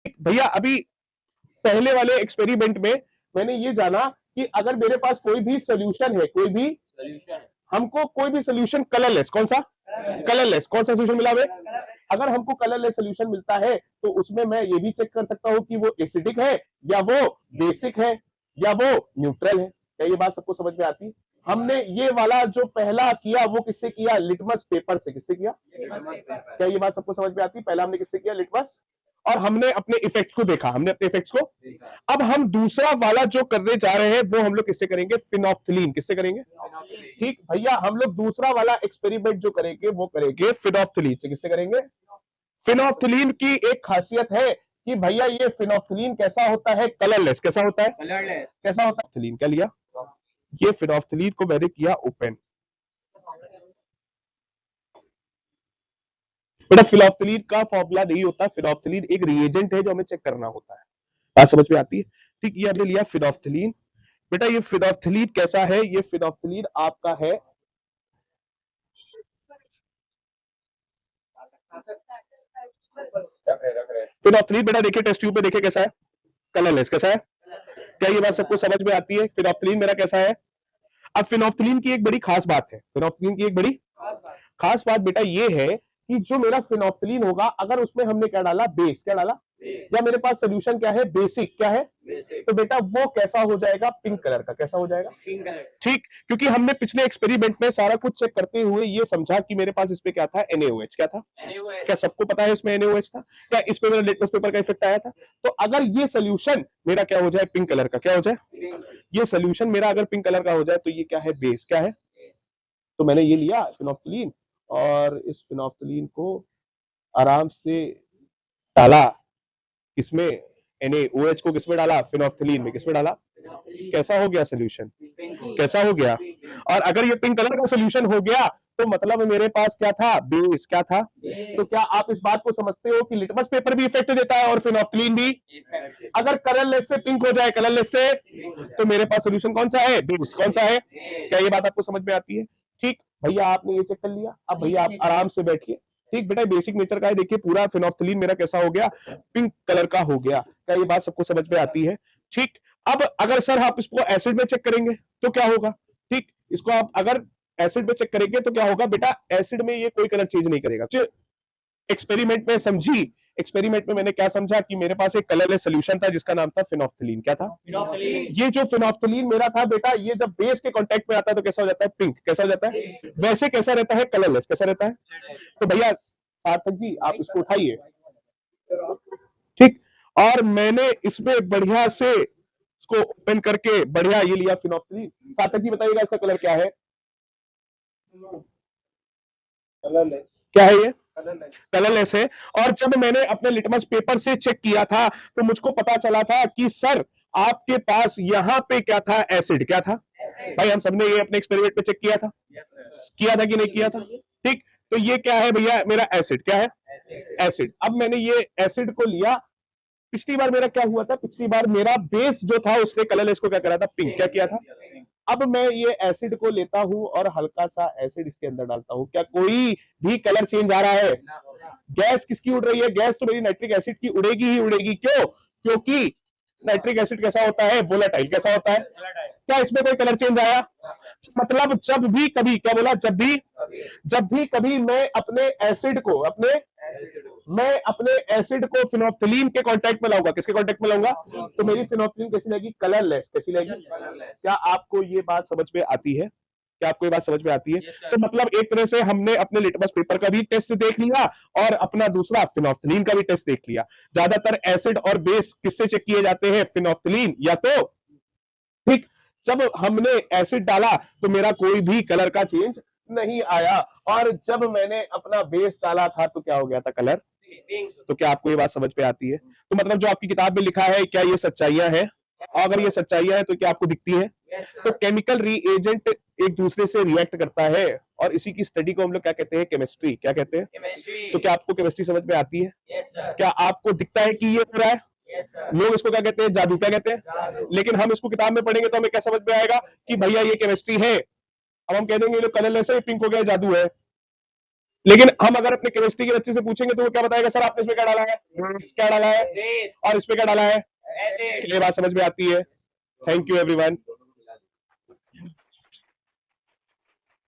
भैया अभी पहले वाले एक्सपेरिमेंट में मैंने ये जाना कि अगर मेरे पास कोई भी सोल्यूशन है, कोई भी सोल्यूशन, हमको कोई भी सोल्यूशन कलरलेस, कौन सा कलरलेस, कौन सा सोल्यूशन मिला हमें? अगर हमको कलरलेस सोल्यूशन मिलता है तो उसमें मैं ये भी चेक कर सकता हूं कि वो एसिडिक है या वो बेसिक है या वो न्यूट्रल है। क्या ये बात सबको समझ में आती है? हमने ये वाला जो पहला किया वो किससे किया? लिटमस पेपर से। किससे किया? क्या ये बात सबको समझ में आती है? पहला हमने किससे किया? लिटमस। और हमने अपने इफेक्ट्स को देखा, हमने अपने इफेक्ट्स को। अब हम दूसरा वाला जो करने जा रहे हैं वो हम लोग किससे करेंगे? फिनोफ्थिलीन। किससे करेंगे? ठीक भैया, हम लोग दूसरा वाला एक्सपेरिमेंट जो करेंगे वो करेंगे फिनोफ्थिलीन से। किससे करेंगे? फिनोफ्थिलीन की एक खासियत है कि भैया ये फिनोफ्थिलीन कैसा होता है? कलरलेस। कैसा होता है? कलरलेस। कैसा होता है? फिनोफ्थिलीन क्या लिया? ये फिनोफ्थिलीन को मैंने किया ओपन। बेटा फिनोफ्थिलीन का फॉर्मूला नहीं होता, फिनोफ्थिलीन एक रिएजेंट है जो हमें चेक करना होता है। बात समझ में आती है? ठीक, ये हमने लिया फिनोफ्थिलीन। बेटा ये फिनोफ्थिलीन कैसा है? ये फिनोफ्थिलीन आपका है फिनोफ्थिलीन। बेटा देखिए टेस्ट ट्यूब पे देखिए कैसा है? कलरलेस। कैसा है? क्या ये बात सबको समझ में आती है? फिनोफ्थिलीन मेरा कैसा है? अब फिनोफ्थिलीन की एक बड़ी खास बात है, फिनोफ्थिलीन की एक बड़ी खास बात बेटा ये है कि जो मेरा फिनोफ्थिलीन होगा, अगर उसमें हमने क्या डाला? बेस। क्या डाला? या मेरे पास सोल्यूशन क्या है? बेसिक। क्या है? तो बेटा वो कैसा हो जाएगा? पिंक कलर का। कैसा हो जाएगा? Pink colour. ठीक, क्योंकि हमने पिछले एक्सपेरिमेंट में सारा कुछ चेक करते हुए ये समझा कि मेरे पास इसमें क्या था? NaOH। क्या था? NaOH। क्या सबको पता है इसमें NaOH था? क्या इस पे मेरा लिटमस पेपर का इफेक्ट आया था? तो अगर ये सोल्यूशन मेरा क्या हो जाए? पिंक कलर का। क्या हो जाए? ये सोल्यूशन मेरा अगर पिंक कलर का हो जाए तो ये क्या है? बेस। क्या है? तो मैंने ये लिया फिनोफ्थिलीन और इस फिनोफ्थिलीन को आराम से डाला किसमें? NaOH को किसमें डाला? फिनोफ्थिलीन में। किसमें डाला? कैसा हो गया सोल्यूशन? कैसा हो गया? और अगर ये पिंक कलर का सोल्यूशन हो गया तो मतलब मेरे पास क्या था? बेस। क्या था? तो क्या आप इस बात को समझते हो कि लिटमस पेपर भी इफेक्ट देता है और फिनोफ्थिलीन भी? अगर कलरलेस से पिंक हो जाए, कलरलेस से, तो मेरे पास सोल्यूशन कौन सा है? बेस। कौन सा है? क्या ये बात आपको समझ में आती है? ठीक भैया, आपने ये चेक कर लिया। अब भैया आप आराम से बैठिए। ठीक बेटा, बेसिक नेचर का है। देखिए पूरा फिनोफ्थिलीन मेरा कैसा हो गया? पिंक कलर का हो गया। क्या ये बात सबको समझ में आती है? ठीक, अब अगर सर आप इसको एसिड में चेक करेंगे तो क्या होगा? ठीक, इसको आप अगर एसिड में चेक करेंगे तो क्या होगा? बेटा एसिड में ये कोई कलर चेंज नहीं करेगा। एक्सपेरिमेंट में समझी? एक्सपेरिमेंट में मैंने क्या समझा कि मेरे पास एक कलरलेस सोल्यूशन था जिसका नाम था फिनोफ्थिलीन। क्या था? फिनोफ्थिलीन। ये जो फिनोफ्थिलीन मेरा था बेटा, ये जब बेस के कांटेक्ट में आता है तो कैसा हो जाता है? पिंक। कैसा हो जाता है? वैसे कैसा रहता है? कलरलेस। कैसा रहता है? तो भैया सार्थक जी आप इसको उठाइए। ठीक, और मैंने इसमें बढ़िया से इसको ओपन करके बढ़िया ये लिया फिनोफ्थिलीन। सार्थक जी बताइएगा इसका कलर क्या है? कलरलेस। क्या है ये? कलरलेस है। और जब मैंने अपने लिटमस पेपर से चेक किया था तो मुझको पता चला था कि सर आपके पास यहाँ पे क्या था? एसिड। क्या था? भाई हम सबने ये अपने एक्सपेरिमेंट में चेक किया था। किया था कि नहीं किया था? ठीक, तो ये क्या है भैया? मेरा एसिड। क्या है? एसिड। अब मैंने ये एसिड को लिया। पिछली बार मेरा क्या हुआ था? पिछली बार मेरा बेस जो था उसने कलरलेस को क्या करा था? पिंक। क्या किया था? अब मैं ये एसिड को लेता हूं और हल्का सा एसिड इसके अंदर डालता हूं। क्या कोई भी कलर चेंज आ रहा है? गैस किसकी उड़ रही है? गैस तो मेरी नाइट्रिक एसिड की उड़ेगी ही उड़ेगी। क्यों? क्योंकि नाइट्रिक एसिड कैसा होता है? वोलेटाइल। कैसा होता है? क्या इसमें कोई कलर चेंज आया? मतलब जब भी कभी, क्या बोला? जब भी कभी मैं अपने एसिड को फिनोफ्थिलीन के कांटेक्ट में लाऊंगा। किसके कांटेक्ट में लाऊंगा? तो मेरी फिनोफ्थिलीन कैसी लगेगी? कलरलेस। कैसी लगेगी? क्या आपको ये बात समझ में आती है? क्या आपको ये बात समझ में आती है? तो मतलब एक तरह से हमने अपने लिटमस पेपर का भी टेस्ट देख लिया और अपना दूसरा फिनोफ्थिलीन का भी टेस्ट देख लिया। ज्यादातर एसिड और बेस किससे चेक किए जाते हैं? फिनोफ्थिलीन या तो। ठीक, जब हमने एसिड डाला तो मेरा कोई भी कलर का चेंज नहीं आया और जब मैंने अपना बेस डाला था तो क्या हो गया था? कलर। तो क्या आपको ये बात समझ में आती है? तो मतलब जो आपकी किताब में लिखा है क्या ये सच्चाइयां हैं? और अगर ये सच्चाइयां हैं तो क्या आपको दिखती है? तो केमिकल रिएजेंट एक दूसरे से रिएक्ट करता है और इसी की स्टडी को हम लोग क्या कहते हैं? केमिस्ट्री। क्या कहते हैं? केमिस्ट्री। तो क्या आपको केमिस्ट्री समझ में आती है? क्या आपको दिखता है कि ये हो रहा है? लोग इसको क्या कहते हैं? जादू। क्या कहते हैं? लेकिन हम इसको किताब में पढ़ेंगे तो हमें क्या समझ में आएगा कि भैया ये केमिस्ट्री है। अब हम कह देंगे ये लोग कलरलेस है, पिंक हो गया, जादू है। लेकिन हम अगर अपने केमिस्ट्री के बच्चे से पूछेंगे तो वो क्या बताएगा, सर आपने इसमें क्या डाला है, क्या डाला है, और इसमें क्या डाला है, ये बात समझ में आती है। Thank you everyone.